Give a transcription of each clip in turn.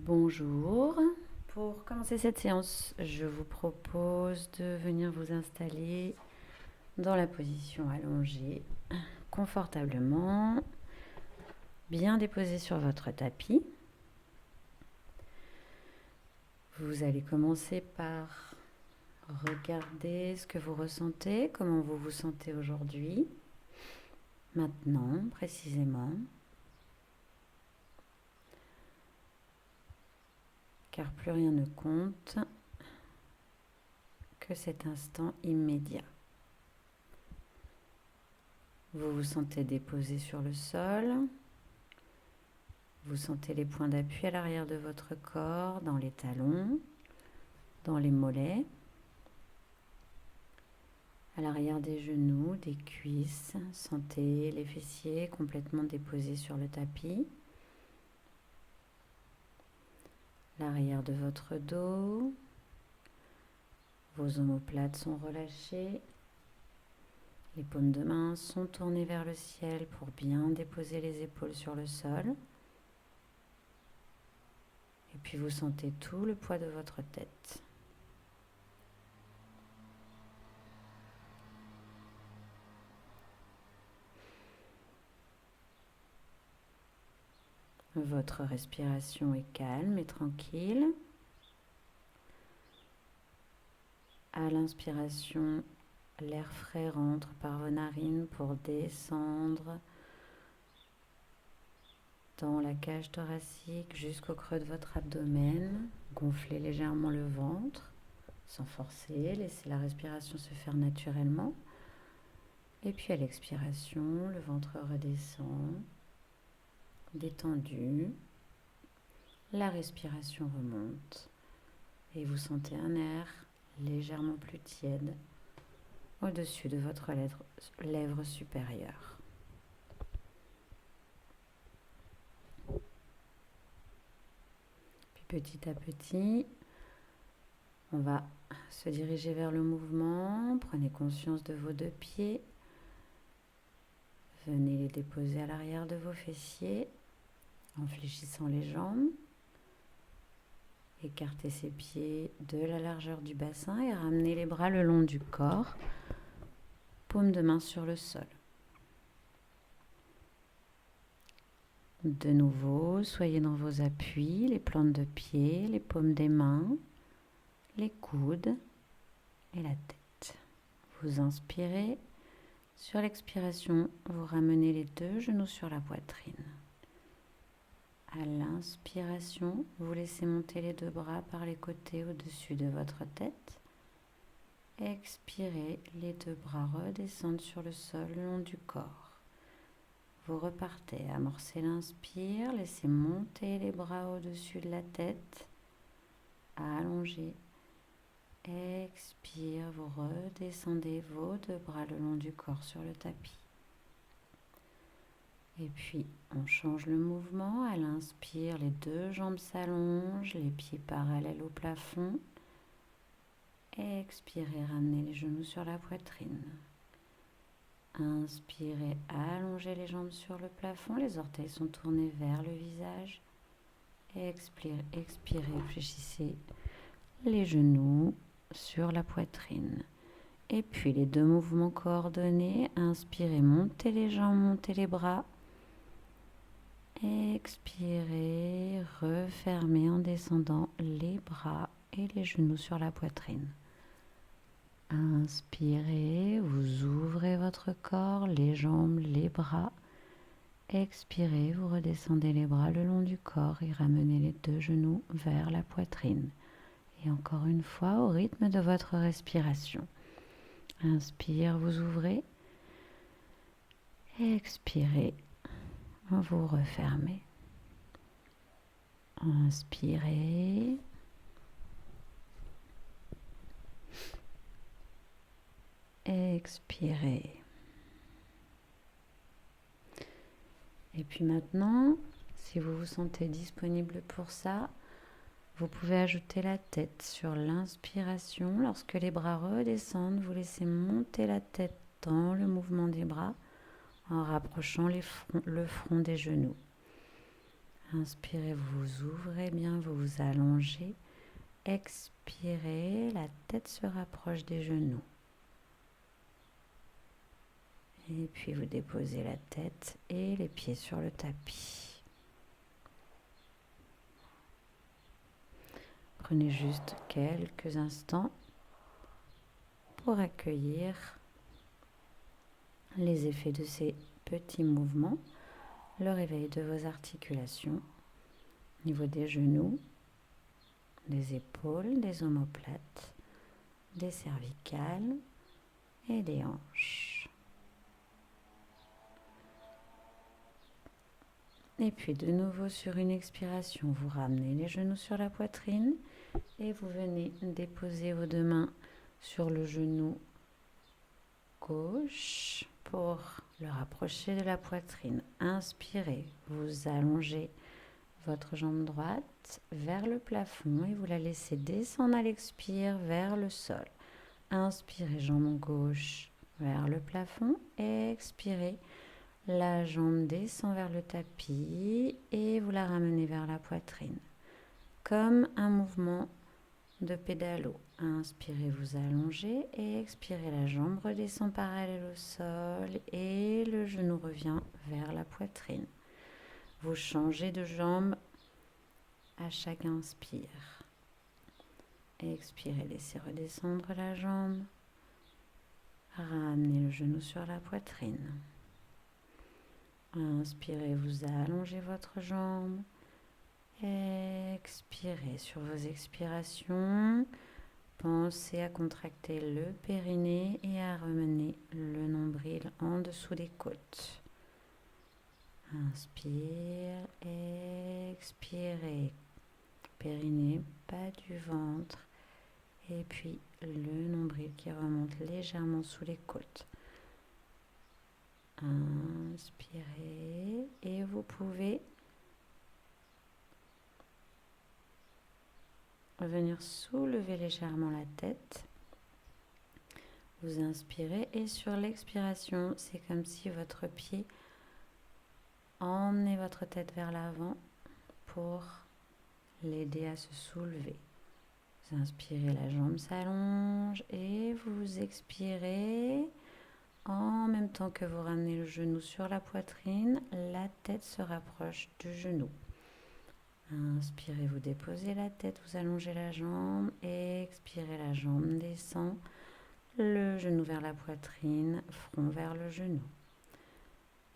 Bonjour. Pour commencer cette séance, je vous propose de venir vous installer dans la position allongée, confortablement, bien déposé sur votre tapis. Vous allez commencer par regarder ce que vous ressentez, comment vous vous sentez aujourd'hui, maintenant précisément. Car plus rien ne compte que cet instant immédiat. Vous vous sentez déposé sur le sol. Vous sentez les points d'appui à l'arrière de votre corps, dans les talons, dans les mollets, à l'arrière des genoux, des cuisses. Sentez les fessiers complètement déposés sur le tapis. L'arrière de votre dos. Vos omoplates sont relâchées. Les paumes de main sont tournées vers le ciel pour bien déposer les épaules sur le sol. Et puis vous sentez tout le poids de votre tête. Votre respiration est calme et tranquille. À l'inspiration, l'air frais rentre par vos narines pour descendre dans la cage thoracique jusqu'au creux de votre abdomen. Gonflez légèrement le ventre sans forcer, laissez la respiration se faire naturellement. Et puis à l'expiration, le ventre redescend, détendu. La respiration remonte et vous sentez un air légèrement plus tiède au-dessus de votre lèvre supérieure. Puis petit à petit, on va se diriger vers le mouvement. Prenez conscience de vos deux pieds. Venez les déposer à l'arrière de vos fessiers en fléchissant les jambes. Écartez ses pieds de la largeur du bassin et ramenez les bras le long du corps, paume de main sur le sol. De nouveau, soyez dans vos appuis, les plantes de pied, les paumes des mains, les coudes et la tête. Vous inspirez. Sur l'expiration, vous ramenez les deux genoux sur la poitrine. À l'inspiration, vous laissez monter les deux bras par les côtés au-dessus de votre tête. Expirez, les deux bras redescendent sur le sol le long du corps. Vous repartez, amorcez l'inspire, laissez monter les bras au-dessus de la tête, allongez. Expire, vous redescendez vos deux bras le long du corps sur le tapis. Et puis, on change le mouvement. À l'inspire, les deux jambes s'allongent, les pieds parallèles au plafond. Expirez, ramenez les genoux sur la poitrine. Inspirez, allongez les jambes sur le plafond, les orteils sont tournés vers le visage. Expirez, fléchissez les genoux sur la poitrine. Et puis les deux mouvements coordonnés. Inspirez, montez les jambes, montez les bras. Expirez, refermez en descendant les bras et les genoux sur la poitrine. Inspirez, vous ouvrez votre corps, les jambes, les bras. Expirez, vous redescendez les bras le long du corps et ramenez les deux genoux vers la poitrine. Et encore une fois, au rythme de votre respiration. Inspire, vous ouvrez. Expirez, vous refermez. Inspirez. Expirez. Et puis maintenant, si vous vous sentez disponible pour ça, vous pouvez ajouter la tête sur l'inspiration. Lorsque les bras redescendent, vous laissez monter la tête dans le mouvement des bras en rapprochant le front des genoux. Inspirez, vous ouvrez bien, vous vous allongez. Expirez, la tête se rapproche des genoux. Et puis vous déposez la tête et les pieds sur le tapis. Prenez juste quelques instants pour accueillir les effets de ces petits mouvements, le réveil de vos articulations au niveau des genoux, des épaules, des omoplates, des cervicales et des hanches. Et puis de nouveau sur une expiration, vous ramenez les genoux sur la poitrine et vous venez déposer vos deux mains sur le genou gauche pour le rapprocher de la poitrine. Inspirez, vous allongez votre jambe droite vers le plafond et vous la laissez descendre à l'expire vers le sol. Inspirez, jambe gauche vers le plafond. Expirez, la jambe descend vers le tapis et vous la ramenez vers la poitrine. Comme un mouvement de pédalo. Inspirez, vous allongez et expirez, la jambe redescend parallèle au sol et le genou revient vers la poitrine. Vous changez de jambe à chaque inspire. Expirez, laissez redescendre la jambe. Ramenez le genou sur la poitrine. Inspirez, vous allongez votre jambe. Expirez. Sur vos expirations, pensez à contracter le périnée et à ramener le nombril en dessous des côtes. Inspire, expirez. Périnée, bas du ventre. Et puis le nombril qui remonte légèrement sous les côtes. Inspirez et vous pouvez venir soulever légèrement la tête. Vous inspirez et sur l'expiration, c'est comme si votre pied emmenait votre tête vers l'avant pour l'aider à se soulever. Vous inspirez, la jambe s'allonge et vous expirez. En même temps que vous ramenez le genou sur la poitrine, la tête se rapproche du genou. Inspirez, vous déposez la tête, vous allongez la jambe. Expirez, la jambe descend. Le genou vers la poitrine, front vers le genou.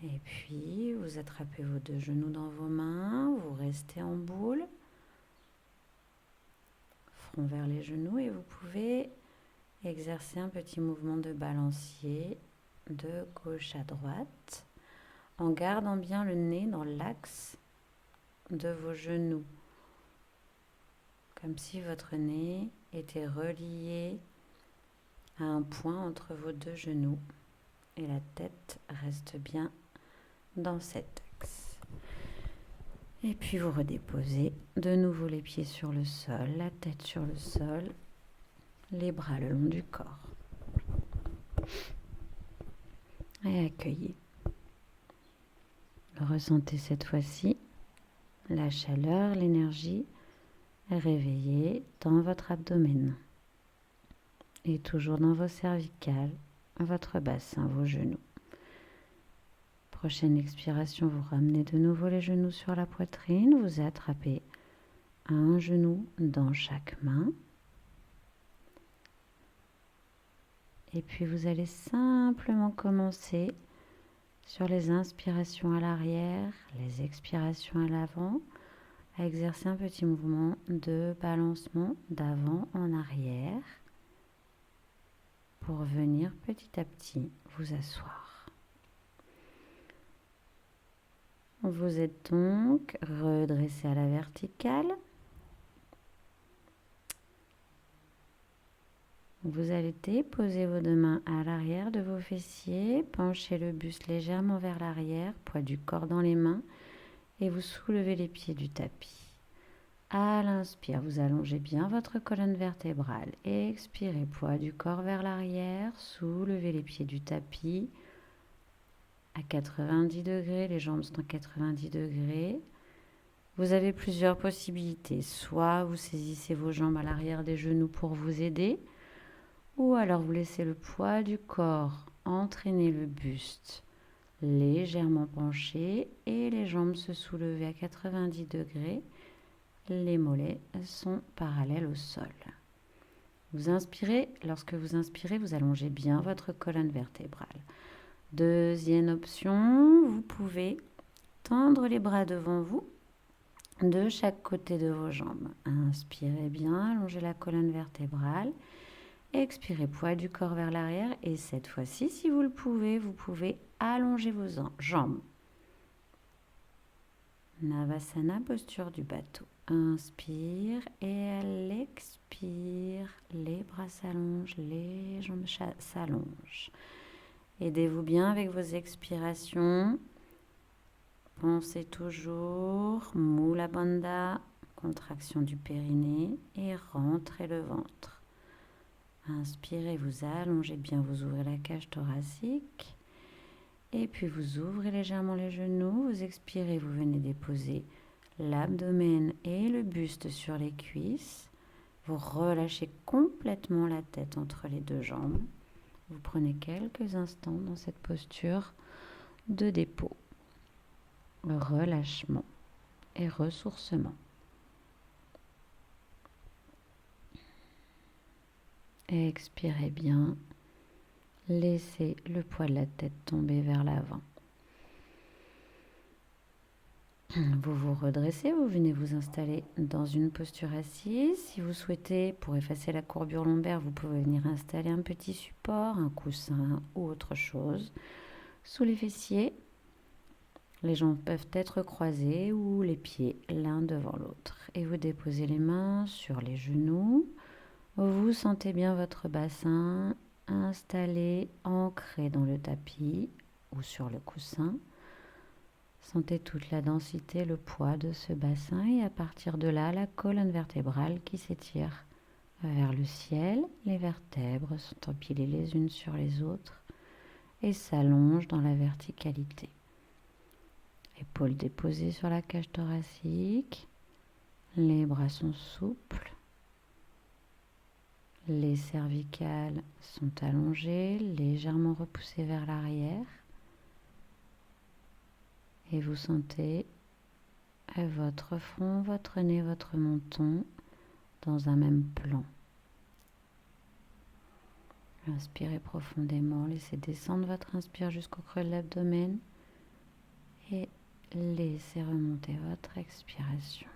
Et puis, vous attrapez vos deux genoux dans vos mains, vous restez en boule. Front vers les genoux et vous pouvez exercer un petit mouvement de balancier de gauche à droite en gardant bien le nez dans l'axe de vos genoux, comme si votre nez était relié à un point entre vos deux genoux et la tête reste bien dans cet axe. Et puis vous redéposez de nouveau les pieds sur le sol, la tête sur le sol, les bras le long du corps. Et accueillez. Ressentez cette fois-ci la chaleur, l'énergie réveillée dans votre abdomen. Et toujours dans vos cervicales, votre bassin, vos genoux. Prochaine expiration, vous ramenez de nouveau les genoux sur la poitrine. Vous attrapez un genou dans chaque main. Et puis vous allez simplement commencer sur les inspirations à l'arrière, les expirations à l'avant, à exercer un petit mouvement de balancement d'avant en arrière pour venir petit à petit vous asseoir. Vous êtes donc redressé à la verticale. Vous allez déposer vos deux mains à l'arrière de vos fessiers, penchez le buste légèrement vers l'arrière, poids du corps dans les mains et vous soulevez les pieds du tapis. À l'inspire, vous allongez bien votre colonne vertébrale. Expirez, poids du corps vers l'arrière, soulevez les pieds du tapis à 90 degrés, les jambes sont à 90 degrés. Vous avez plusieurs possibilités. Soit vous saisissez vos jambes à l'arrière des genoux pour vous aider, ou alors vous laissez le poids du corps entraîner le buste légèrement penché et les jambes se soulever à 90 degrés. Les mollets sont parallèles au sol. Vous inspirez. Lorsque vous inspirez, vous allongez bien votre colonne vertébrale. Deuxième option, vous pouvez tendre les bras devant vous de chaque côté de vos jambes. Inspirez bien, allongez la colonne vertébrale. Expirez, poids du corps vers l'arrière. Et cette fois-ci, si vous le pouvez, vous pouvez allonger vos jambes. Navasana, posture du bateau. Inspire et à l'expire, les bras s'allongent, les jambes s'allongent. Aidez-vous bien avec vos expirations. Pensez toujours Mula Bandha, contraction du périnée et rentrez le ventre. Inspirez, vous allongez bien, vous ouvrez la cage thoracique. Et puis vous ouvrez légèrement les genoux, vous expirez, vous venez déposer l'abdomen et le buste sur les cuisses. Vous relâchez complètement la tête entre les deux jambes. Vous prenez quelques instants dans cette posture de dépôt, relâchement et ressourcement. Expirez bien. Laissez le poids de la tête tomber vers l'avant. Vous vous redressez, vous venez vous installer dans une posture assise. Si vous souhaitez, pour effacer la courbure lombaire, vous pouvez venir installer un petit support, un coussin ou autre chose sous les fessiers. Les jambes peuvent être croisées ou les pieds l'un devant l'autre. Et vous déposez les mains sur les genoux. Vous sentez bien votre bassin installé, ancré dans le tapis ou sur le coussin. Sentez toute la densité, le poids de ce bassin et à partir de là, la colonne vertébrale qui s'étire vers le ciel. Les vertèbres sont empilées les unes sur les autres et s'allongent dans la verticalité. Épaules déposées sur la cage thoracique. Les bras sont souples. Les cervicales sont allongées, légèrement repoussées vers l'arrière. Et vous sentez votre front, votre nez, votre menton dans un même plan. Inspirez profondément, laissez descendre votre inspire jusqu'au creux de l'abdomen et laissez remonter votre expiration.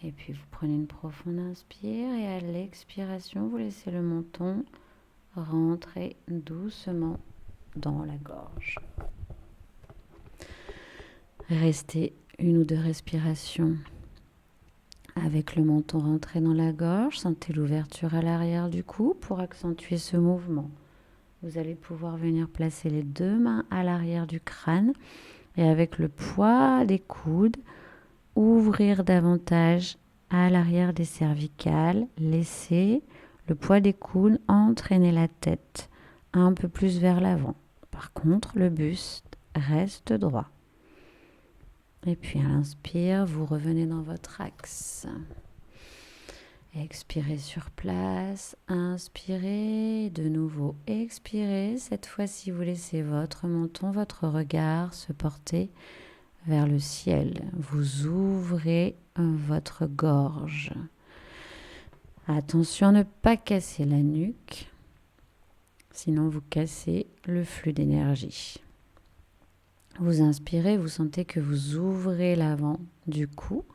Et puis vous prenez une profonde inspire et à l'expiration, vous laissez le menton rentrer doucement dans la gorge. Restez une ou deux respirations avec le menton rentré dans la gorge. Sentez l'ouverture à l'arrière du cou pour accentuer ce mouvement. Vous allez pouvoir venir placer les deux mains à l'arrière du crâne et avec le poids des coudes, ouvrir davantage à l'arrière des cervicales. Laissez le poids des coudes entraîner la tête un peu plus vers l'avant. Par contre, le buste reste droit. Et puis à l'inspire, vous revenez dans votre axe. Expirez sur place, inspirez, de nouveau expirez. Cette fois-ci, vous laissez votre menton, votre regard se porter vers le ciel. Vous ouvrez votre gorge. Attention à ne pas casser la nuque, sinon vous cassez le flux d'énergie. Vous inspirez, vous sentez que vous ouvrez l'avant du cou.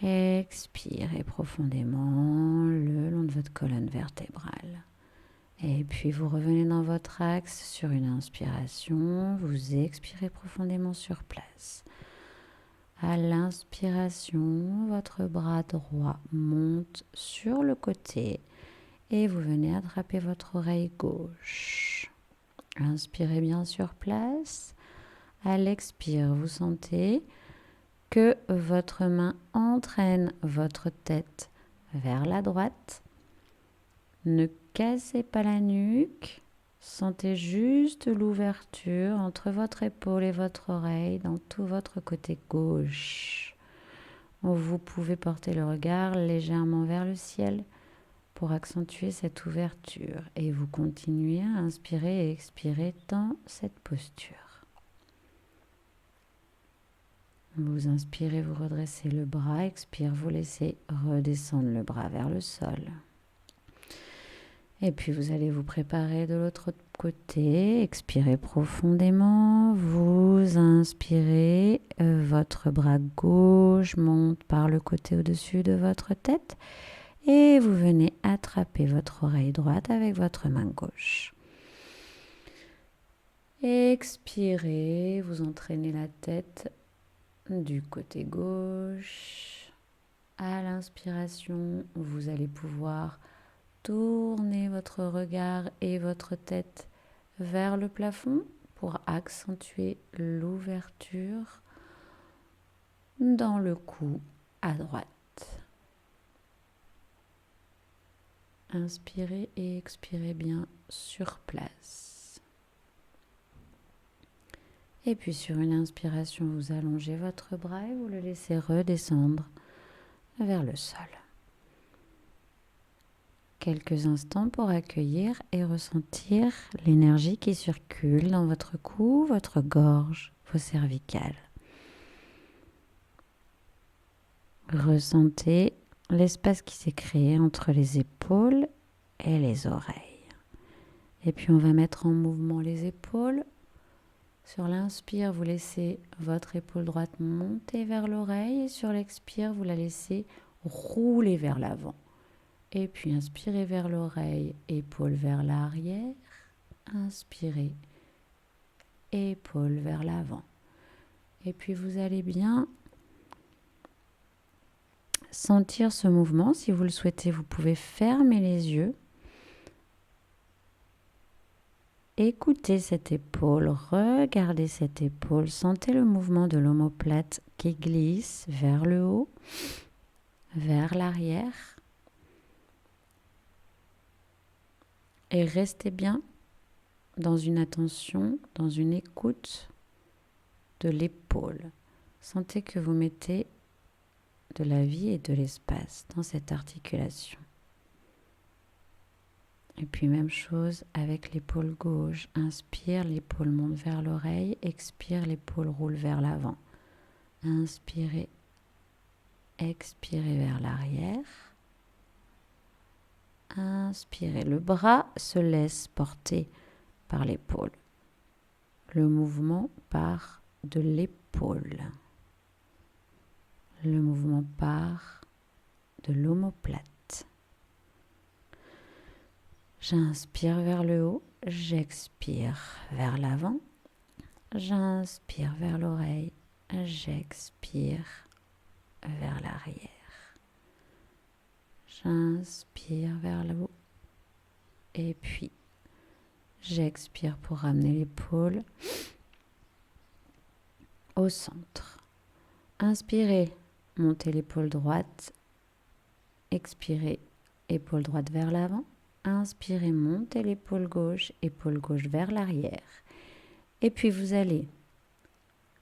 Expirez profondément le long de votre colonne vertébrale. Et puis vous revenez dans votre axe sur une inspiration. Vous expirez profondément sur place. À l'inspiration, votre bras droit monte sur le côté et vous venez attraper votre oreille gauche. Inspirez bien sur place. À l'expire, vous sentez que votre main entraîne votre tête vers la droite. Ne cassez pas la nuque. Sentez juste l'ouverture entre votre épaule et votre oreille dans tout votre côté gauche. Vous pouvez porter le regard légèrement vers le ciel pour accentuer cette ouverture et vous continuez à inspirer et expirer dans cette posture. Vous inspirez, vous redressez le bras, expire, vous laissez redescendre le bras vers le sol. Et puis vous allez vous préparer de l'autre côté, expirez profondément, vous inspirez, votre bras gauche monte par le côté au-dessus de votre tête et vous venez attraper votre oreille droite avec votre main gauche. Expirez, vous entraînez la tête du côté gauche. À l'inspiration, vous allez pouvoir tourner votre regard et votre tête vers le plafond pour accentuer l'ouverture dans le cou à droite. Inspirez et expirez bien sur place. Et puis sur une inspiration, vous allongez votre bras et vous le laissez redescendre vers le sol. Quelques instants pour accueillir et ressentir l'énergie qui circule dans votre cou, votre gorge, vos cervicales. Ressentez l'espace qui s'est créé entre les épaules et les oreilles. Et puis on va mettre en mouvement les épaules. Sur l'inspire, vous laissez votre épaule droite monter vers l'oreille et sur l'expire, vous la laissez rouler vers l'avant. Et puis inspirez vers l'oreille, épaule vers l'arrière. Inspirez, épaule vers l'avant. Et puis vous allez bien sentir ce mouvement. Si vous le souhaitez, vous pouvez fermer les yeux. Écoutez cette épaule, regardez cette épaule, sentez le mouvement de l'omoplate qui glisse vers le haut, vers l'arrière. Et restez bien dans une attention, dans une écoute de l'épaule. Sentez que vous mettez de la vie et de l'espace dans cette articulation. Et puis même chose avec l'épaule gauche. Inspire, l'épaule monte vers l'oreille. Expire, l'épaule roule vers l'avant. Inspirez, expirez vers l'arrière. Inspirez, le bras se laisse porter par l'épaule. Le mouvement part de l'épaule. Le mouvement part de l'omoplate. J'inspire vers le haut, j'expire vers l'avant. J'inspire vers l'oreille, j'expire vers l'arrière. J'inspire vers le haut et puis j'expire pour ramener l'épaule au centre. Inspirez, montez l'épaule droite. Expirez, épaule droite vers l'avant. Inspirez, montez l'épaule gauche vers l'arrière. Et puis vous allez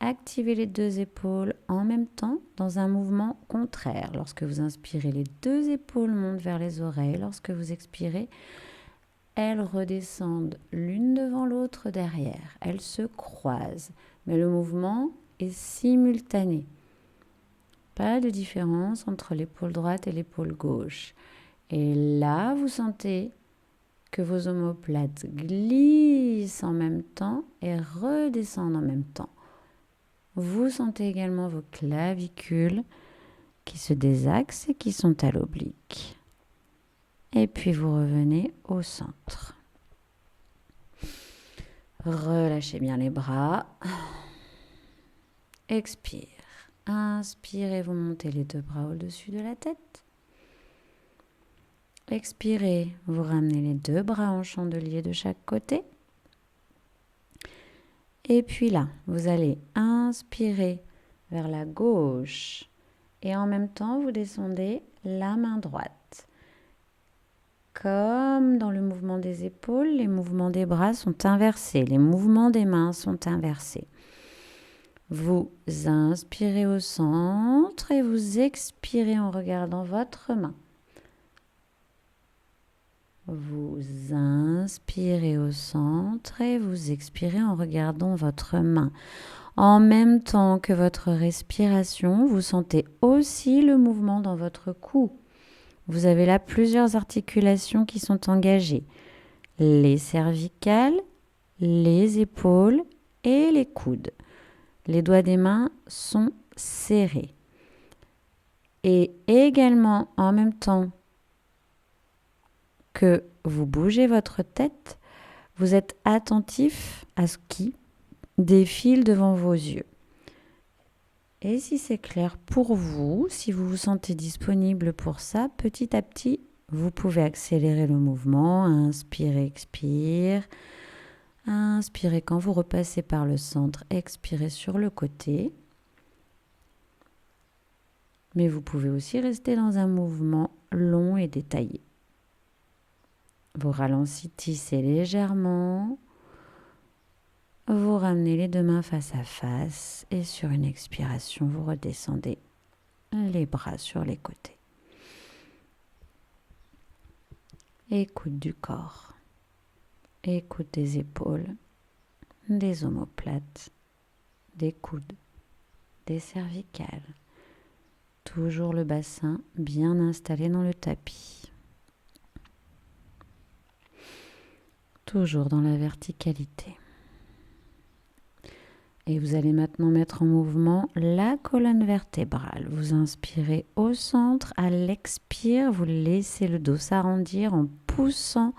activer les deux épaules en même temps dans un mouvement contraire. Lorsque vous inspirez, les deux épaules montent vers les oreilles. Lorsque vous expirez, elles redescendent l'une devant l'autre derrière. Elles se croisent, mais le mouvement est simultané. Pas de différence entre l'épaule droite et l'épaule gauche. Et là, vous sentez que vos omoplates glissent en même temps et redescendent en même temps. Vous sentez également vos clavicules qui se désaxent et qui sont à l'oblique. Et puis vous revenez au centre. Relâchez bien les bras. Expire. Inspirez, vous montez les deux bras au-dessus de la tête. Expirez, vous ramenez les deux bras en chandelier de chaque côté. Et puis là, vous allez inspirer vers la gauche et en même temps, vous descendez la main droite. comme dans le mouvement des épaules, les mouvements des bras sont inversés, les mouvements des mains sont inversés. Vous inspirez au centre et vous expirez en regardant votre main. Vous inspirez au centre et vous expirez en regardant votre main. En même temps que votre respiration, vous sentez aussi le mouvement dans votre cou. Vous avez là plusieurs articulations qui sont engagées. Les cervicales, les épaules et les coudes. Les doigts des mains sont serrés. Et également, en même temps que vous bougez votre tête, vous êtes attentif à ce qui défile devant vos yeux. Et si c'est clair pour vous, si vous vous sentez disponible pour ça, petit à petit, vous pouvez accélérer le mouvement. Inspirez, expire. Inspirez quand vous repassez par le centre, expirez sur le côté. Mais vous pouvez aussi rester dans un mouvement long et détaillé. Vous ralentissez légèrement. Vous ramenez les deux mains face à face et sur une expiration, vous redescendez les bras sur les côtés. Écoute du corps. Écoute des épaules, des omoplates, des coudes, des cervicales. Toujours le bassin bien installé dans le tapis. Toujours dans la verticalité. Et vous allez maintenant mettre en mouvement la colonne vertébrale. Vous inspirez au centre, à l'expire, vous laissez le dos s'arrondir en poussant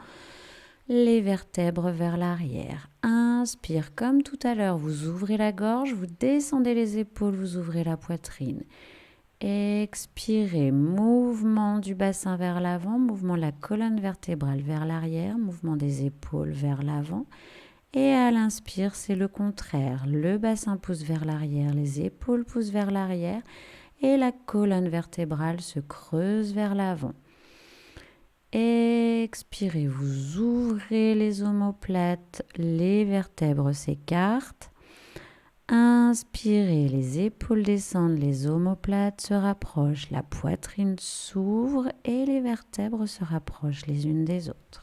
les vertèbres vers l'arrière. Inspire comme tout à l'heure, vous ouvrez la gorge, vous descendez les épaules, vous ouvrez la poitrine. Expirez, mouvement du bassin vers l'avant, mouvement de la colonne vertébrale vers l'arrière, mouvement des épaules vers l'avant. Et à l'inspire, c'est le contraire. Le bassin pousse vers l'arrière, les épaules poussent vers l'arrière et la colonne vertébrale se creuse vers l'avant. Expirez, vous ouvrez les omoplates, les vertèbres s'écartent. Inspirez, les épaules descendent, les omoplates se rapprochent, la poitrine s'ouvre et les vertèbres se rapprochent les unes des autres.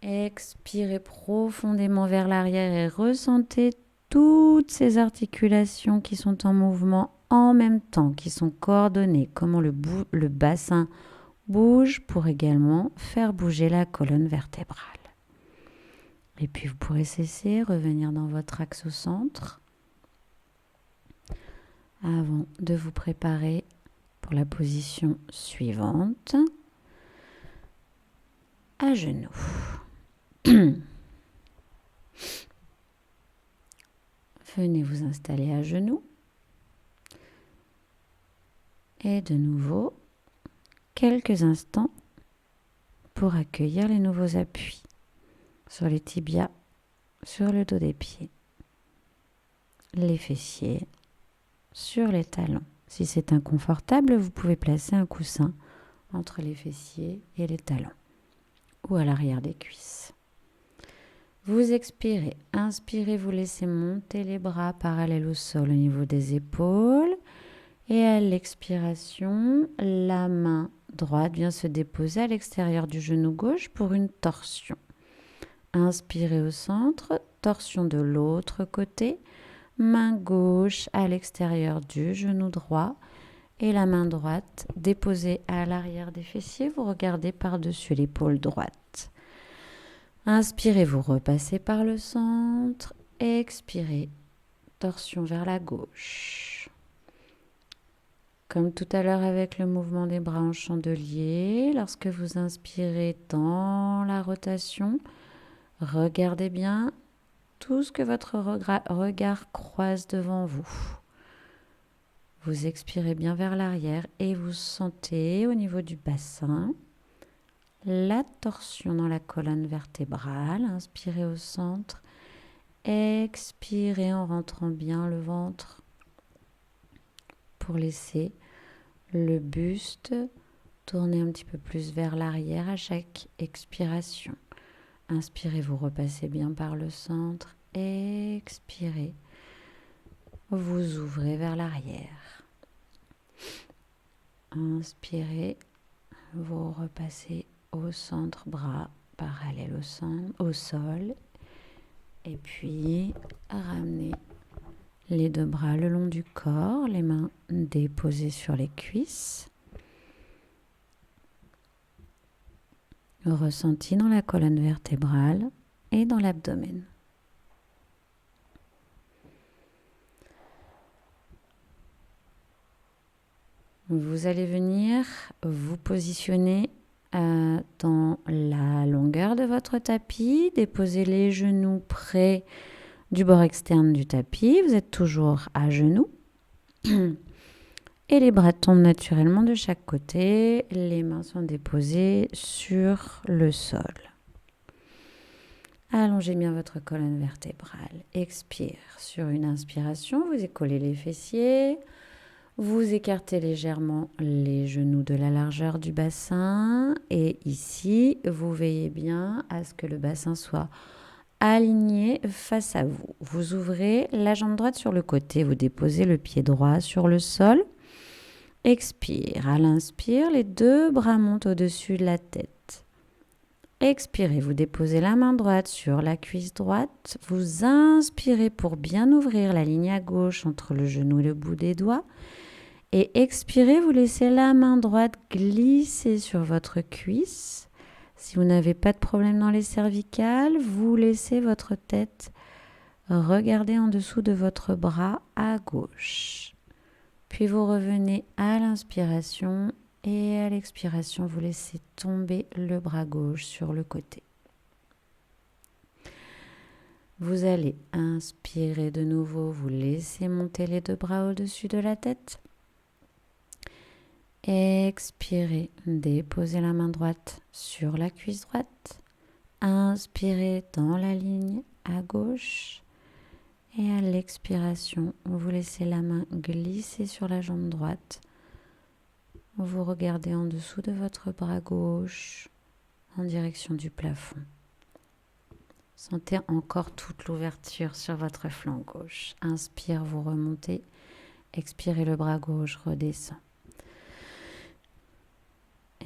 Expirez profondément vers l'arrière et ressentez toutes ces articulations qui sont en mouvement en même temps, qui sont coordonnées, comment le bassin bouge pour également faire bouger la colonne vertébrale. Et puis vous pourrez cesser, revenir dans votre axe au centre avant de vous préparer pour la position suivante, à genoux. Venez vous installer à genoux. Et de nouveau, quelques instants pour accueillir les nouveaux appuis sur les tibias, sur le dos des pieds, les fessiers, sur les talons. Si c'est inconfortable, vous pouvez placer un coussin entre les fessiers et les talons ou à l'arrière des cuisses. Vous expirez. Inspirez, vous laissez monter les bras parallèles au sol au niveau des épaules. Et à l'expiration, la main droite vient se déposer à l'extérieur du genou gauche pour une torsion. Inspirez au centre, torsion de l'autre côté. Main gauche à l'extérieur du genou droit. Et la main droite déposée à l'arrière des fessiers. Vous regardez par-dessus l'épaule droite. Inspirez, vous repassez par le centre. Expirez, torsion vers la gauche. Comme tout à l'heure avec le mouvement des bras en chandelier, lorsque vous inspirez dans la rotation, regardez bien tout ce que votre regard croise devant vous. Vous expirez bien vers l'arrière et vous sentez au niveau du bassin la torsion dans la colonne vertébrale. Inspirez au centre, expirez en rentrant bien le ventre pour laisser le buste Tournez un petit peu plus vers l'arrière à chaque expiration. Inspirez, vous repassez bien par le centre. Expirez, vous ouvrez vers l'arrière. Inspirez, vous repassez au centre, bras parallèles au sol. Et puis, ramenez les deux bras le long du corps, les mains déposées sur les cuisses. Ressenti dans la colonne vertébrale et dans l'abdomen. Vous allez venir vous positionner dans la longueur de votre tapis, déposer les genoux près du bord externe du tapis. Vous êtes toujours à genoux. Et les bras tombent naturellement de chaque côté. Les mains sont déposées sur le sol. Allongez bien votre colonne vertébrale. Expire. Sur une inspiration, vous écoulez les fessiers. Vous écartez légèrement les genoux de la largeur du bassin. Et ici, vous veillez bien à ce que le bassin soit aligné face à vous. Vous ouvrez la jambe droite sur le côté. Vous déposez le pied droit sur le sol. Expire. À l'inspire, les deux bras montent au-dessus de la tête. Expirez, vous déposez la main droite sur la cuisse droite. Vous inspirez pour bien ouvrir la ligne à gauche entre le genou et le bout des doigts. Et expirez, vous laissez la main droite glisser sur votre cuisse. Si vous n'avez pas de problème dans les cervicales, vous laissez votre tête regarder en dessous de votre bras à gauche. Puis vous revenez à l'inspiration et à l'expiration, vous laissez tomber le bras gauche sur le côté. Vous allez inspirer de nouveau, vous laissez monter les deux bras au-dessus de la tête. Expirez, déposez la main droite sur la cuisse droite. Inspirez dans la ligne à gauche. Et à l'expiration, vous laissez la main glisser sur la jambe droite. Vous regardez en dessous de votre bras gauche en direction du plafond. Sentez encore toute l'ouverture sur votre flanc gauche. Inspire, vous remontez. Expirez, le bras gauche redescend.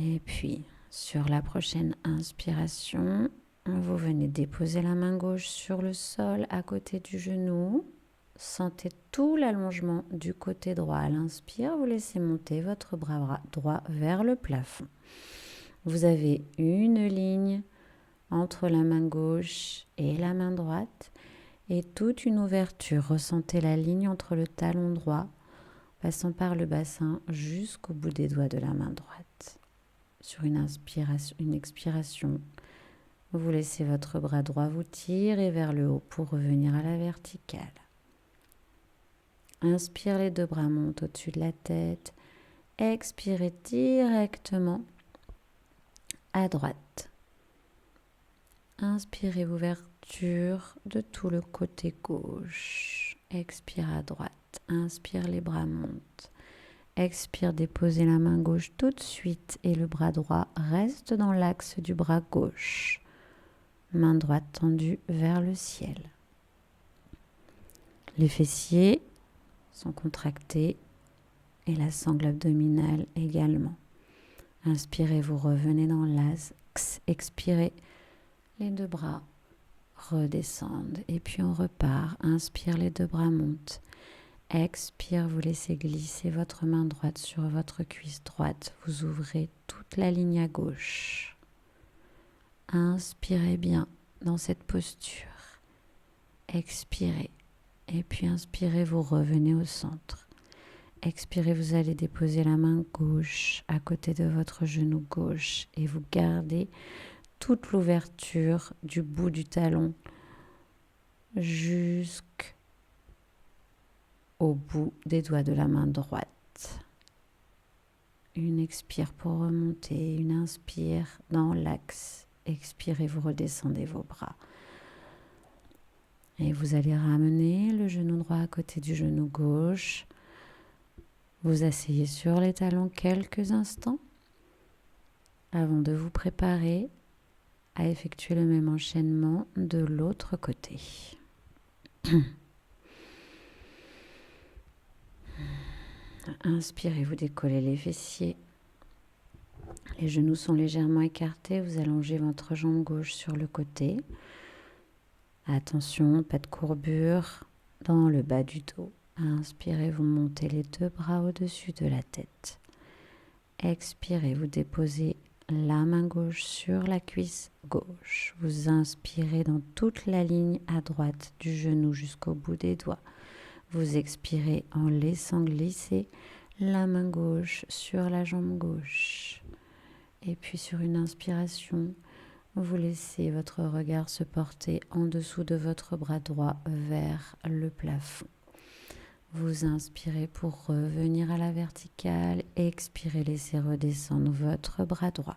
Et puis, sur la prochaine inspiration, vous venez déposer la main gauche sur le sol à côté du genou. Sentez tout l'allongement du côté droit. À l'inspire, vous laissez monter votre bras droit vers le plafond. Vous avez une ligne entre la main gauche et la main droite et toute une ouverture. Ressentez la ligne entre le talon droit, passant par le bassin jusqu'au bout des doigts de la main droite. Sur une expiration, vous laissez votre bras droit vous tirer vers le haut pour revenir à la verticale. Inspire, les deux bras montent au-dessus de la tête. Expirez directement à droite. Inspirez, ouverture de tout le côté gauche. Expire à droite. Inspire, les bras montent. Expire, déposez la main gauche tout de suite et le bras droit reste dans l'axe du bras gauche. Main droite tendue vers le ciel. Les fessiers sont contractés et la sangle abdominale également. Inspirez, vous revenez dans l'axe. Expirez, les deux bras redescendent et puis on repart. Inspire, les deux bras montent. Expire, vous laissez glisser votre main droite sur votre cuisse droite. Vous ouvrez toute la ligne à gauche. Inspirez bien dans cette posture. Expirez. Et puis inspirez, vous revenez au centre. Expirez, vous allez déposer la main gauche à côté de votre genou gauche et vous gardez toute l'ouverture du bout du talon jusqu'au bout des doigts de la main droite. Une expire pour remonter, une inspire dans l'axe. Expirez, vous redescendez vos bras. Et vous allez ramener le genou droit à côté du genou gauche. Vous asseyez sur les talons quelques instants. avant de vous préparer à effectuer le même enchaînement de l'autre côté. Inspirez, vous décollez les fessiers. Les genoux sont légèrement écartés. Vous allongez votre jambe gauche sur le côté. Attention, pas de courbure dans le bas du dos. Inspirez, vous montez les deux bras au-dessus de la tête. Expirez, vous déposez la main gauche sur la cuisse gauche. Vous inspirez dans toute la ligne à droite du genou jusqu'au bout des doigts. Vous expirez en laissant glisser la main gauche sur la jambe gauche. Et puis sur une inspiration, vous laissez votre regard se porter en dessous de votre bras droit vers le plafond. Vous inspirez pour revenir à la verticale. Expirez, laissez redescendre votre bras droit.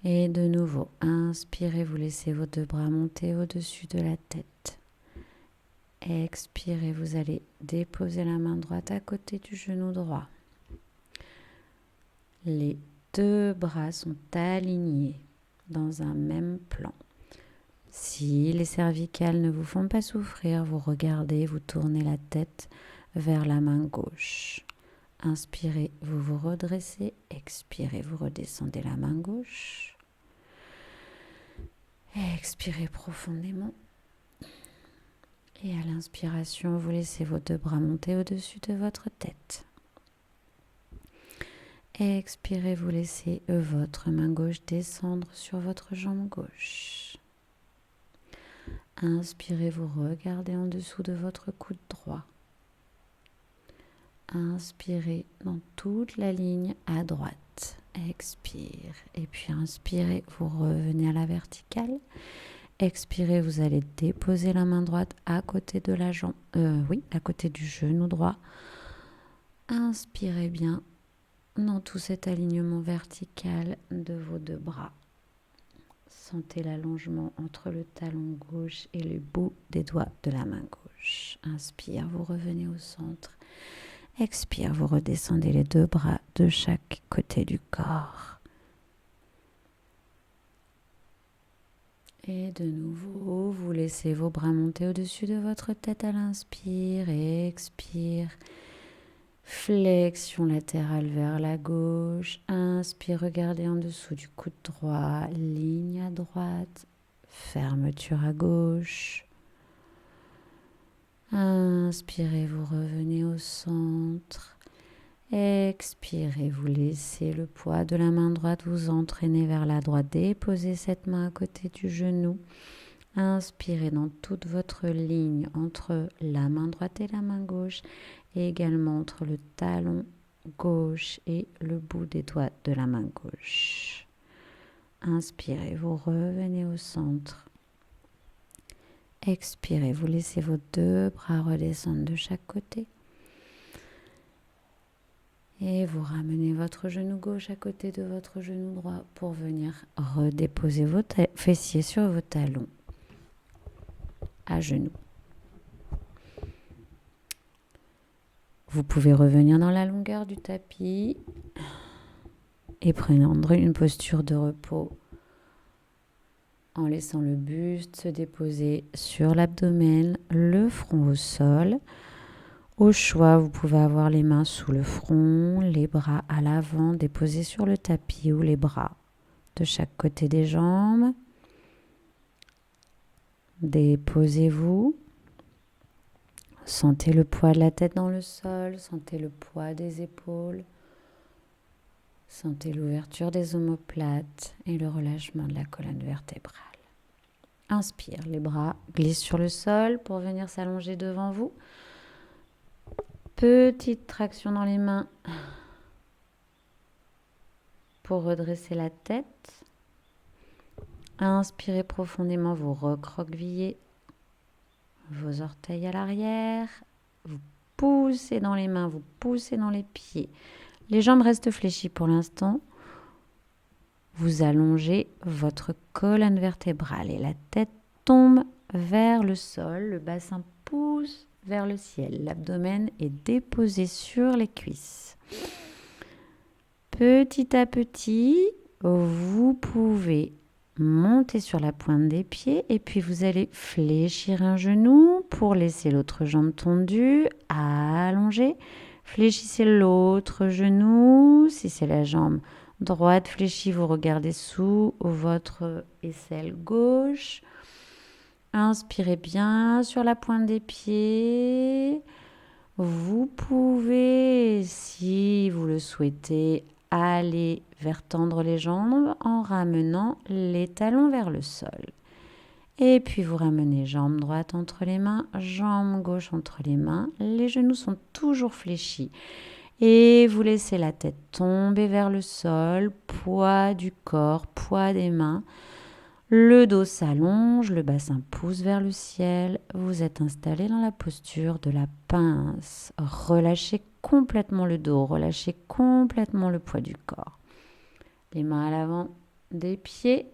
Et de nouveau, inspirez, vous laissez vos deux bras monter au-dessus de la tête. Expirez, vous allez déposer la main droite à côté du genou droit. Les deux bras sont alignés dans un même plan. Si les cervicales ne vous font pas souffrir, vous regardez, vous tournez la tête vers la main gauche. Inspirez, vous vous redressez. Expirez, vous redescendez la main gauche. Expirez profondément. Et à l'inspiration, vous laissez vos deux bras monter au-dessus de votre tête. Expirez, vous laissez votre main gauche descendre sur votre jambe gauche. Inspirez, vous regardez en dessous de votre coude droit. Inspirez dans toute la ligne à droite. Expire. Et puis inspirez, vous revenez à la verticale. Expirez, vous allez déposer la main droite à côté de la jambe. À côté du genou droit. Inspirez bien dans tout cet alignement vertical de vos deux bras. Sentez l'allongement entre le talon gauche et le bout des doigts de la main gauche. Inspire, vous revenez au centre. Expire, vous redescendez les deux bras de chaque côté du corps. Et de nouveau, vous laissez vos bras monter au-dessus de votre tête à l'inspire et expire. Flexion latérale vers la gauche. Inspire, regardez en dessous du coude droit. Ligne à droite. Fermeture à gauche. Inspirez, vous revenez au centre. Expirez, vous laissez le poids de la main droite vous entraîner vers la droite. Déposez cette main à côté du genou. Inspirez dans toute votre ligne entre la main droite et la main gauche et également entre le talon gauche et le bout des doigts de la main gauche. Inspirez, vous revenez au centre. Expirez, vous laissez vos deux bras redescendre de chaque côté. Et vous ramenez votre genou gauche à côté de votre genou droit pour venir redéposer vos fessiers sur vos talons à genoux. Vous pouvez revenir dans la longueur du tapis et prendre une posture de repos en laissant le buste se déposer sur l'abdomen, le front au sol. Au choix, vous pouvez avoir les mains sous le front, les bras à l'avant déposés sur le tapis ou les bras de chaque côté des jambes. Déposez-vous. Sentez le poids de la tête dans le sol, sentez le poids des épaules. Sentez l'ouverture des omoplates et le relâchement de la colonne vertébrale. Inspire, les bras glissent sur le sol pour venir s'allonger devant vous. Petite traction dans les mains pour redresser la tête. Inspirez profondément, vous recroquevillez vos orteils à l'arrière. Vous poussez dans les mains, vous poussez dans les pieds. Les jambes restent fléchies pour l'instant. Vous allongez votre colonne vertébrale et la tête tombe vers le sol. Le bassin pousse vers le ciel. L'abdomen est déposé sur les cuisses. Petit à petit, vous pouvez monter sur la pointe des pieds et puis vous allez fléchir un genou pour laisser l'autre jambe tendue, allonger. Fléchissez l'autre genou. Si c'est la jambe droite fléchie, vous regardez sous votre aisselle gauche. Inspirez bien sur la pointe des pieds. Vous pouvez, si vous le souhaitez, aller vers tendre les jambes en ramenant les talons vers le sol. Et puis vous ramenez jambe droite entre les mains, jambe gauche entre les mains. Les genoux sont toujours fléchis. Et vous laissez la tête tomber vers le sol, poids du corps, poids des mains. Le dos s'allonge, le bassin pousse vers le ciel. Vous êtes installé dans la posture de la pince. Relâchez complètement le dos, relâchez complètement le poids du corps. Les mains à l'avant des pieds.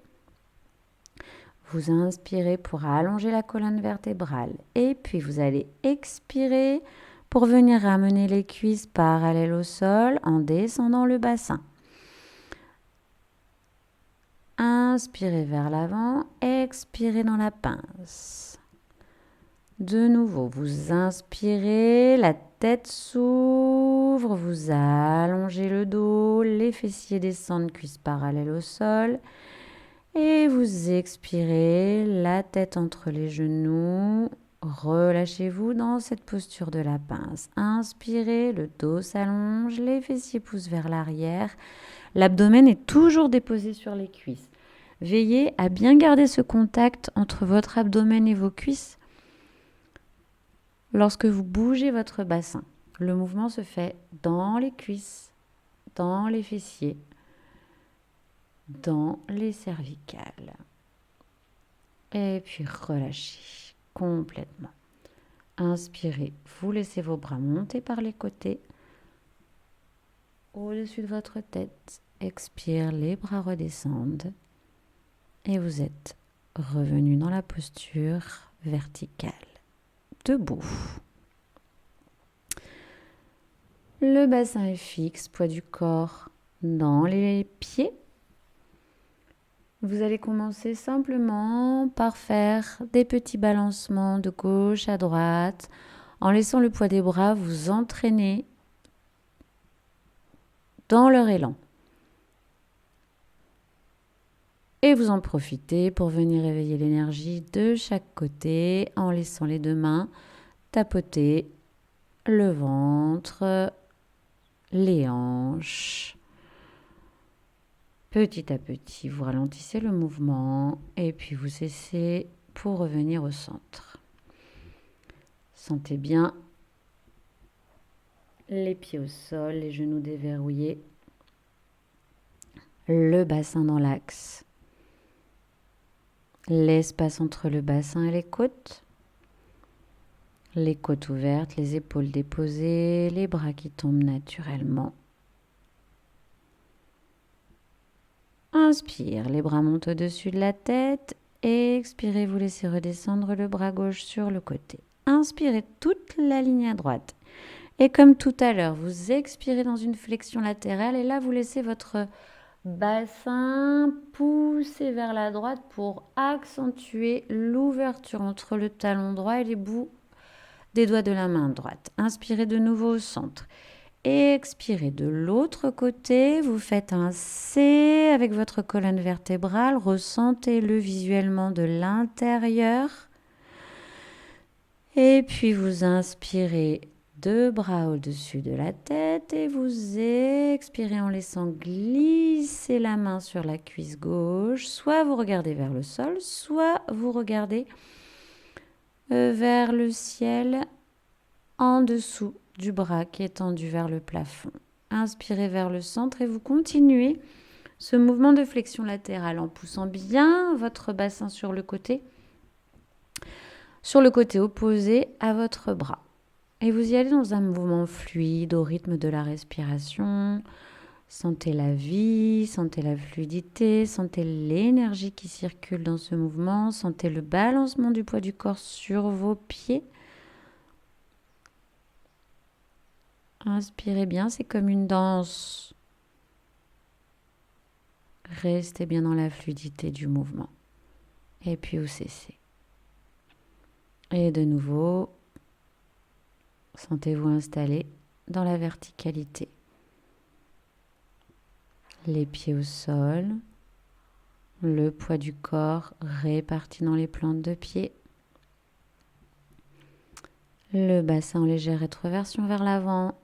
Vous inspirez pour allonger la colonne vertébrale. Et puis vous allez expirer pour venir ramener les cuisses parallèles au sol en descendant le bassin. Inspirez vers l'avant, expirez dans la pince. De nouveau, vous inspirez, la tête s'ouvre, vous allongez le dos, les fessiers descendent, cuisses parallèles au sol. Et vous expirez, la tête entre les genoux. Relâchez-vous dans cette posture de la pince. Inspirez, le dos s'allonge, les fessiers poussent vers l'arrière. L'abdomen est toujours déposé sur les cuisses. Veillez à bien garder ce contact entre votre abdomen et vos cuisses lorsque vous bougez votre bassin. Le mouvement se fait dans les cuisses, dans les fessiers, dans les cervicales. Et puis relâchez complètement. Inspirez, vous laissez vos bras monter par les côtés, au-dessus de votre tête. Expire, les bras redescendent. Et vous êtes revenu dans la posture verticale, debout. Le bassin est fixe, poids du corps dans les pieds. Vous allez commencer simplement par faire des petits balancements de gauche à droite, en laissant le poids des bras vous entraîner dans leur élan. Et vous en profitez pour venir éveiller l'énergie de chaque côté en laissant les deux mains tapoter le ventre, les hanches. Petit à petit, vous ralentissez le mouvement et puis vous cessez pour revenir au centre. Sentez bien les pieds au sol, les genoux déverrouillés, le bassin dans l'axe. L'espace entre le bassin et les côtes ouvertes, les épaules déposées, les bras qui tombent naturellement. Inspire, les bras montent au-dessus de la tête. Expirez, vous laissez redescendre le bras gauche sur le côté. Inspirez toute la ligne à droite. Et comme tout à l'heure, vous expirez dans une flexion latérale et là, vous laissez votre bassin pousser vers la droite pour accentuer l'ouverture entre le talon droit et les bouts des doigts de la main droite. Inspirez de nouveau au centre. Expirez de l'autre côté. Vous faites un C avec votre colonne vertébrale. Ressentez-le visuellement de l'intérieur. Et puis vous inspirez, deux bras au-dessus de la tête et vous expirez en laissant glisser la main sur la cuisse gauche. Soit vous regardez vers le sol, soit vous regardez vers le ciel en dessous du bras qui est tendu vers le plafond. Inspirez vers le centre et vous continuez ce mouvement de flexion latérale en poussant bien votre bassin sur le côté opposé à votre bras. Et vous y allez dans un mouvement fluide au rythme de la respiration. Sentez la vie, sentez la fluidité, sentez l'énergie qui circule dans ce mouvement, sentez le balancement du poids du corps sur vos pieds. Inspirez bien, c'est comme une danse Restez bien dans la fluidité du mouvement. Et puis vous cessez. Et de nouveau, sentez-vous installé dans la verticalité. Les pieds au sol, le poids du corps réparti dans les plantes de pied. Le bassin en légère rétroversion vers l'avant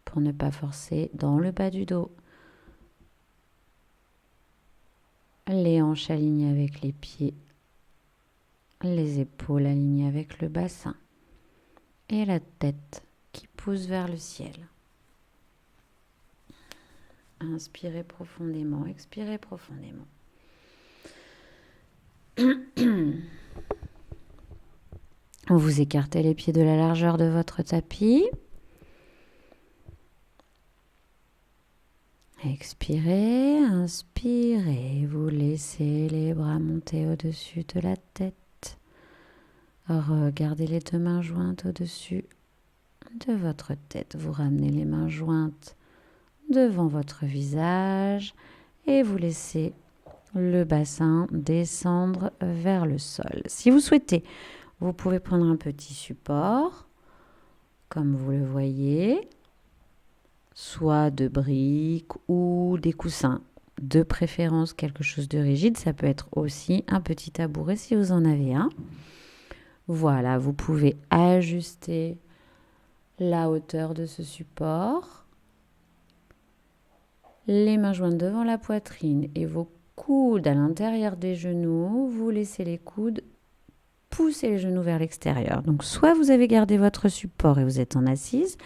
pour ne pas forcer dans le bas du dos. Les hanches alignées avec les pieds, les épaules alignées avec le bassin et la tête qui pousse vers le ciel. Inspirez profondément, expirez profondément. Vous écartez les pieds de la largeur de votre tapis. Expirez, inspirez, vous laissez les bras monter au-dessus de la tête. Regardez les deux mains jointes au-dessus de votre tête. Vous ramenez les mains jointes devant votre visage et vous laissez le bassin descendre vers le sol. Si vous souhaitez, vous pouvez prendre un petit support, comme vous le voyez, soit de briques ou des coussins. De préférence, quelque chose de rigide. Ça peut être aussi un petit tabouret si vous en avez un. Voilà, vous pouvez ajuster la hauteur de ce support. Les mains jointes devant la poitrine et vos coudes à l'intérieur des genoux. Vous laissez les coudes pousser les genoux vers l'extérieur. Donc, soit vous avez gardé votre support et vous êtes en assise,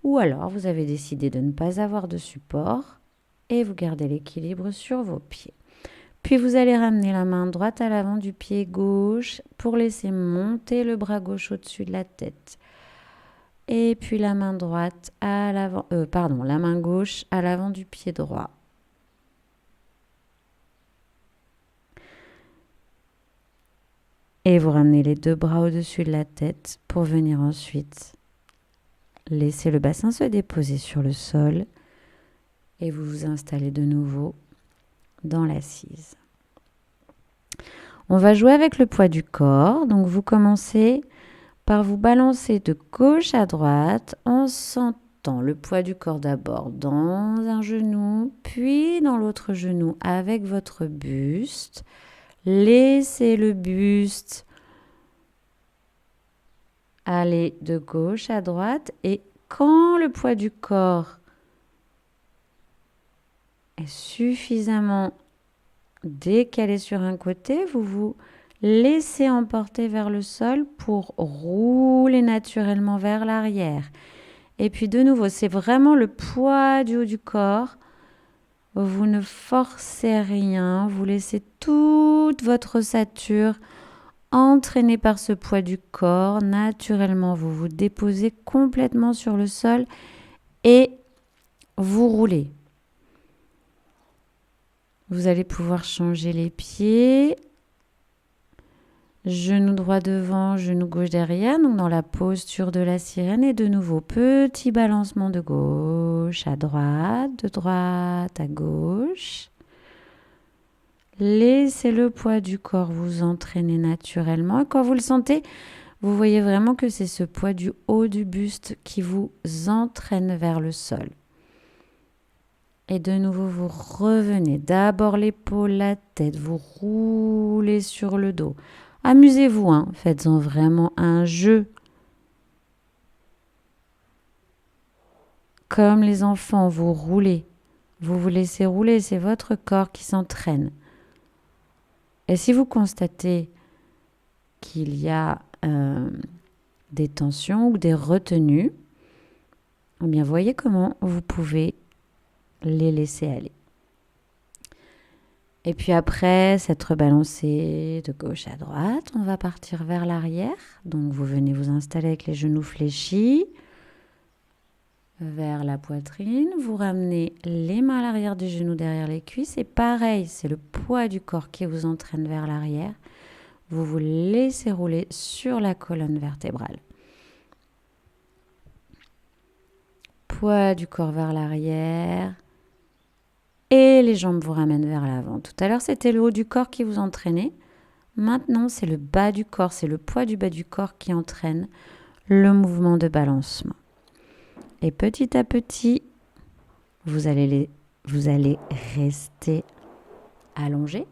ou alors vous avez décidé de ne pas avoir de support et vous gardez l'équilibre sur vos pieds. Puis vous allez ramener la main droite à l'avant du pied gauche pour laisser monter le bras gauche au-dessus de la tête. Et puis la main droite à l'avant, la main gauche à l'avant du pied droit. Et vous ramenez les deux bras au-dessus de la tête pour venir ensuite laisser le bassin se déposer sur le sol et vous vous installez de nouveau dans l'assise. On va jouer avec le poids du corps. Donc vous commencez par vous balancer de gauche à droite en sentant le poids du corps d'abord dans un genou, puis dans l'autre genou avec votre buste. Laissez le buste aller de gauche à droite et quand le poids du corps est suffisamment décalé sur un côté, vous vous laissez emporter vers le sol pour rouler naturellement vers l'arrière. Et puis de nouveau, c'est vraiment le poids du haut du corps. Vous ne forcez rien, vous laissez toute votre ossature entraînée par ce poids du corps. Naturellement, vous vous déposez complètement sur le sol et vous roulez. Vous allez pouvoir changer les pieds. Genou droit devant, genou gauche derrière, donc dans la posture de la sirène. Et de nouveau, petit balancement de gauche à droite, de droite à gauche. Laissez le poids du corps vous entraîner naturellement. Et quand vous le sentez, vous voyez vraiment que c'est ce poids du haut du buste qui vous entraîne vers le sol. Et de nouveau, vous revenez. D'abord l'épaule, la tête, vous roulez sur le dos. Amusez-vous, faites-en vraiment un jeu. Comme les enfants, vous roulez. Vous vous laissez rouler, c'est votre corps qui s'entraîne. Et si vous constatez qu'il y a des tensions ou des retenues, eh bien voyez comment vous pouvez les laisser aller. Et puis après s'être balancé de gauche à droite, on va partir vers l'arrière. Donc vous venez vous installer avec les genoux fléchis vers la poitrine. Vous ramenez les mains à l'arrière du genou derrière les cuisses. Et pareil, c'est le poids du corps qui vous entraîne vers l'arrière. Vous vous laissez rouler sur la colonne vertébrale. Poids du corps vers l'arrière. Et les jambes vous ramènent vers l'avant. Tout à l'heure, c'était le haut du corps qui vous entraînait. Maintenant, c'est le bas du corps, c'est le poids du bas du corps qui entraîne le mouvement de balancement. Et petit à petit, vous allez rester allongé.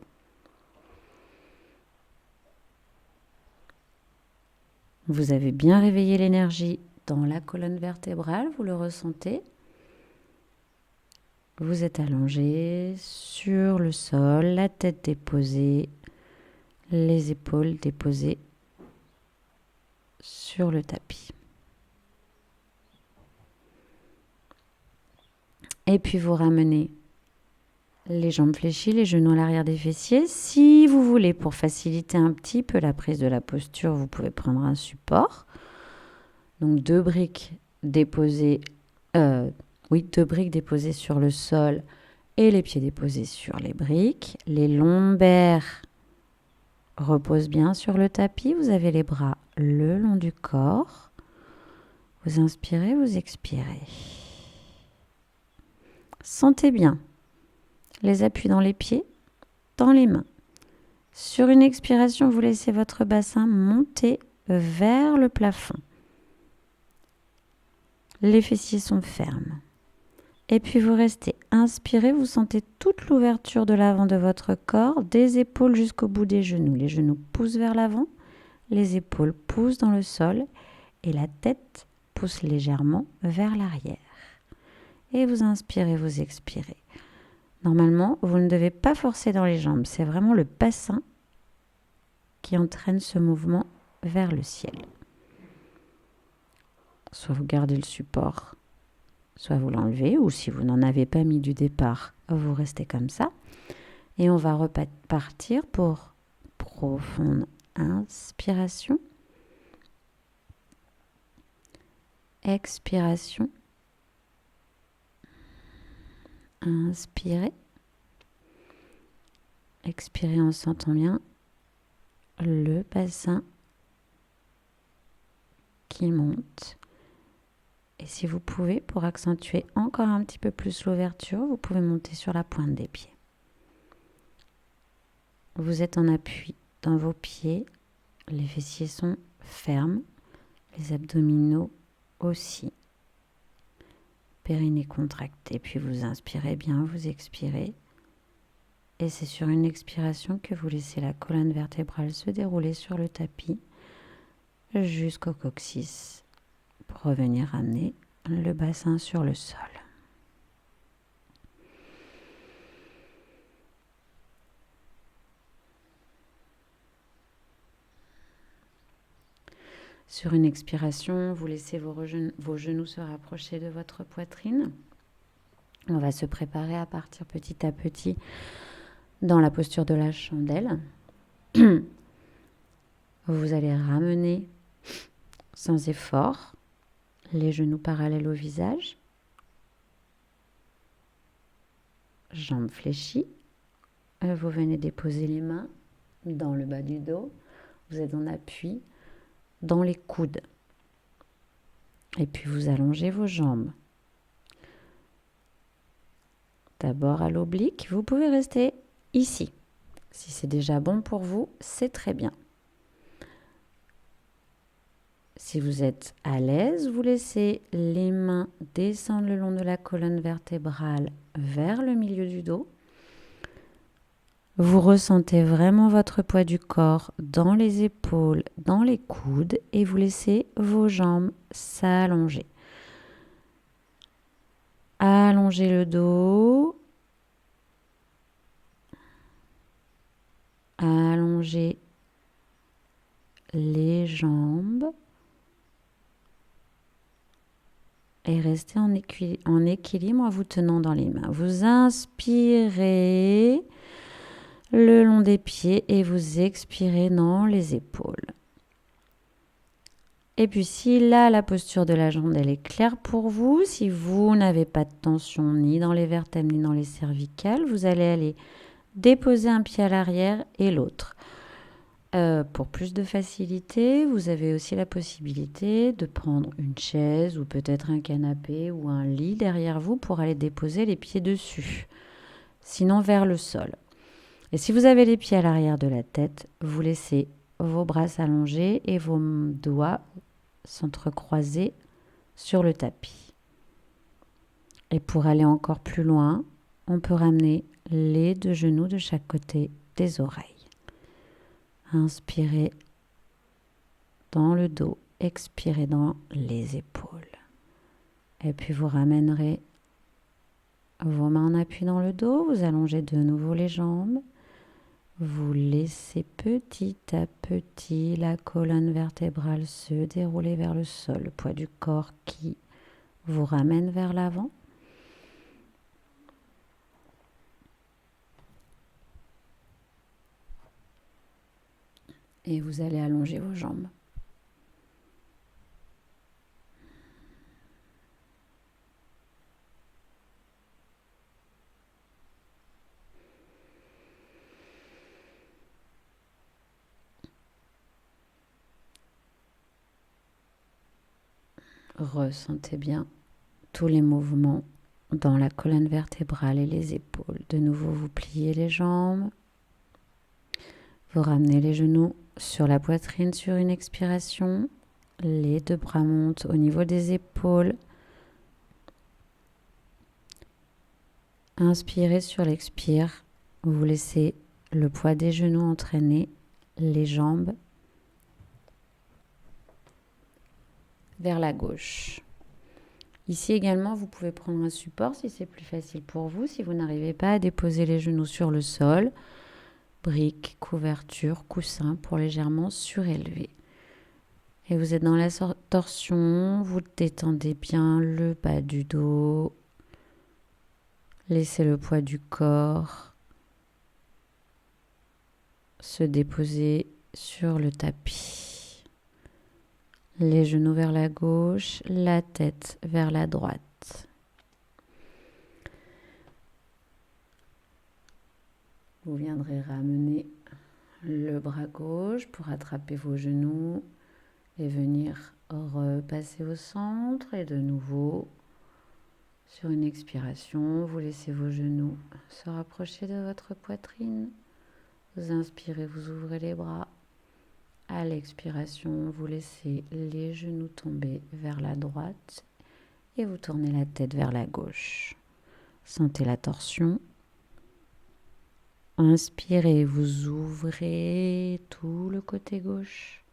Vous avez bien réveillé l'énergie dans la colonne vertébrale, vous le ressentez. Vous êtes allongé sur le sol, la tête déposée, les épaules déposées sur le tapis. Et puis vous ramenez les jambes fléchies, les genoux à l'arrière des fessiers. Si vous voulez, pour faciliter un petit peu la prise de la posture, vous pouvez prendre un support. Donc deux briques déposées sur le sol et les pieds déposés sur les briques. Les lombaires reposent bien sur le tapis. Vous avez les bras le long du corps. Vous inspirez, vous expirez. Sentez bien les appuis dans les pieds, dans les mains. Sur une expiration, vous laissez votre bassin monter vers le plafond. Les fessiers sont fermes. Et puis vous restez inspiré, vous sentez toute l'ouverture de l'avant de votre corps, des épaules jusqu'au bout des genoux. Les genoux poussent vers l'avant, les épaules poussent dans le sol et la tête pousse légèrement vers l'arrière. Et vous inspirez, vous expirez. Normalement, vous ne devez pas forcer dans les jambes. C'est vraiment le bassin qui entraîne ce mouvement vers le ciel. Soit vous gardez le support, soit vous l'enlevez, ou si vous n'en avez pas mis du départ, vous restez comme ça. Et on va repartir pour profonde inspiration, expiration. Inspirez. Expirez en sentant bien le bassin qui monte. Et si vous pouvez, pour accentuer encore un petit peu plus l'ouverture, vous pouvez monter sur la pointe des pieds. Vous êtes en appui dans vos pieds, les fessiers sont fermes, les abdominaux aussi. Périnée contracté, puis vous inspirez bien, vous expirez. Et c'est sur une expiration que vous laissez la colonne vertébrale se dérouler sur le tapis jusqu'au coccyx pour revenir amener le bassin sur le sol. Sur une expiration, vous laissez vos genoux se rapprocher de votre poitrine. On va se préparer à partir petit à petit dans la posture de la chandelle. Vous allez ramener sans effort les genoux parallèles au visage, jambes fléchies. Vous venez déposer les mains dans le bas du dos. Vous êtes en appui dans les coudes. Et puis vous allongez vos jambes. D'abord à l'oblique, vous pouvez rester ici. Si c'est déjà bon pour vous, c'est très bien. Si vous êtes à l'aise, vous laissez les mains descendre le long de la colonne vertébrale vers le milieu du dos. Vous ressentez vraiment votre poids du corps dans les épaules, dans les coudes et vous laissez vos jambes s'allonger. Allongez le dos. Allongez les jambes. Et restez en équilibre en vous tenant dans les mains. Vous inspirez le long des pieds et vous expirez dans les épaules. Et puis si là, la posture de la jambe, elle est claire pour vous, si vous n'avez pas de tension ni dans les vertèbres ni dans les cervicales, vous allez aller déposer un pied à l'arrière et l'autre. Pour plus de facilité, vous avez aussi la possibilité de prendre une chaise ou peut-être un canapé ou un lit derrière vous pour aller déposer les pieds dessus. sinon vers le sol. Et si vous avez les pieds à l'arrière de la tête, vous laissez vos bras s'allonger et vos doigts s'entrecroiser sur le tapis. Et pour aller encore plus loin, on peut ramener les 2 genoux de chaque côté des oreilles. Inspirez dans le dos, expirez dans les épaules. Et puis vous ramènerez vos mains en appui dans le dos, vous allongez de nouveau les jambes. Vous laissez petit à petit la colonne vertébrale se dérouler vers le sol, le poids du corps qui vous ramène vers l'avant. Et vous allez allonger vos jambes. Ressentez bien tous les mouvements dans la colonne vertébrale et les épaules. De nouveau, vous pliez les jambes. Vous ramenez les genoux sur la poitrine sur une expiration. Les 2 bras montent au niveau des épaules. Inspirez sur l'expire. Vous laissez le poids des genoux entraîner les jambes vers la gauche. Ici également, vous pouvez prendre un support si c'est plus facile pour vous. Si vous n'arrivez pas à déposer les genoux sur le sol, briques, couverture, coussin pour légèrement surélever. Et vous êtes dans la torsion, vous détendez bien le bas du dos. Laissez le poids du corps se déposer sur le tapis. Les genoux vers la gauche, la tête vers la droite. Vous viendrez ramener le bras gauche pour attraper vos genoux et venir repasser au centre. Et de nouveau, sur une expiration, vous laissez vos genoux se rapprocher de votre poitrine. Vous inspirez, vous ouvrez les bras. À l'expiration, vous laissez les genoux tomber vers la droite et vous tournez la tête vers la gauche. Sentez la torsion. Inspirez, vous ouvrez tout le côté gauche.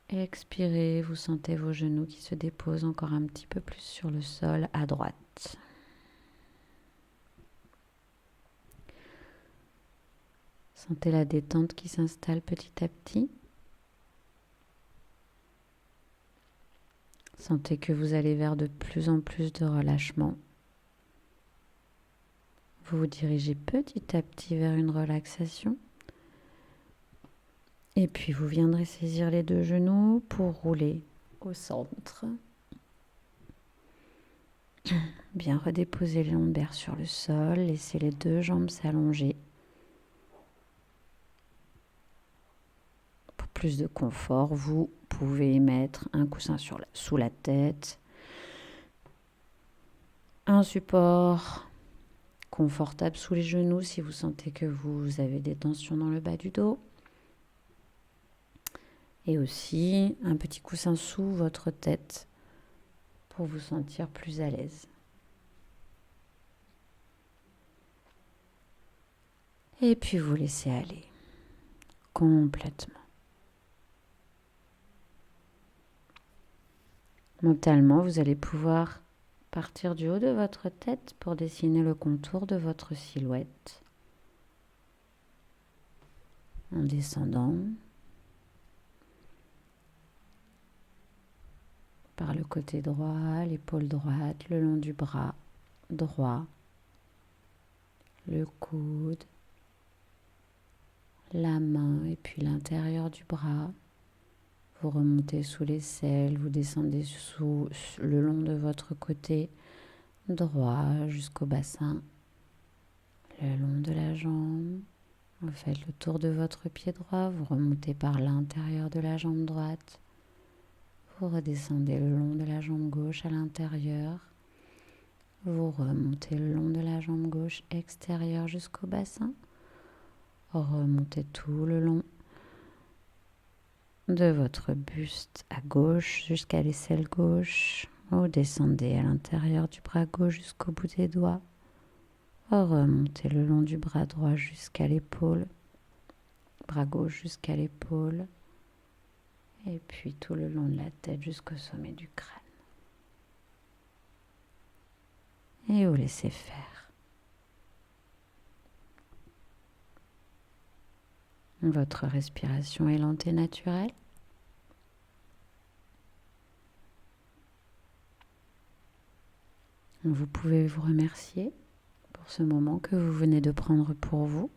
Expirez, vous sentez vos genoux qui se déposent encore un petit peu plus sur le sol à droite. Sentez la détente qui s'installe petit à petit. Sentez que vous allez vers de plus en plus de relâchement. Vous vous dirigez petit à petit vers une relaxation. Et puis vous viendrez saisir les 2 genoux pour rouler au centre. Bien redéposer les lombaires sur le sol. Laissez les 2 jambes s'allonger. Pour plus de confort, vous pouvez mettre un coussin sous la tête. Un support confortable sous les genoux si vous sentez que vous avez des tensions dans le bas du dos. Et aussi un petit coussin sous votre tête pour vous sentir plus à l'aise. Et puis vous laissez aller complètement. Mentalement, vous allez pouvoir partir du haut de votre tête pour dessiner le contour de votre silhouette. En descendant par le côté droit, l'épaule droite, le long du bras droit, le coude, la main et puis l'intérieur du bras. Vous remontez sous l'aisselle, vous descendez le long de votre côté droit jusqu'au bassin, le long de la jambe. Vous faites le tour de votre pied droit, vous remontez par l'intérieur de la jambe droite. Vous redescendez le long de la jambe gauche à l'intérieur. Vous remontez le long de la jambe gauche extérieure jusqu'au bassin. Remontez tout le long de votre buste à gauche jusqu'à l'aisselle gauche. Vous descendez à l'intérieur du bras gauche jusqu'au bout des doigts. Remontez le long du bras droit jusqu'à l'épaule. Bras gauche jusqu'à l'épaule. Et puis tout le long de la tête jusqu'au sommet du crâne. Et vous laissez faire. Votre respiration est lente et naturelle. Vous pouvez vous remercier pour ce moment que vous venez de prendre pour vous.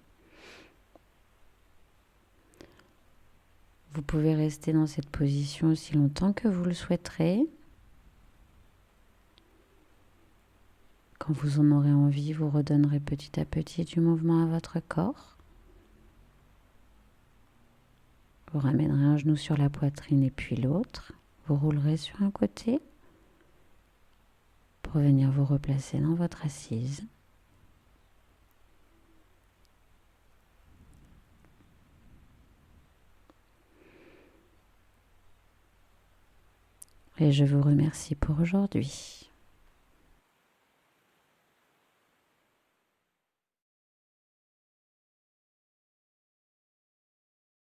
Vous pouvez rester dans cette position aussi longtemps que vous le souhaiterez. Quand vous en aurez envie, vous redonnerez petit à petit du mouvement à votre corps. Vous ramènerez un genou sur la poitrine et puis l'autre. Vous roulerez sur un côté pour venir vous replacer dans votre assise. Et je vous remercie pour aujourd'hui.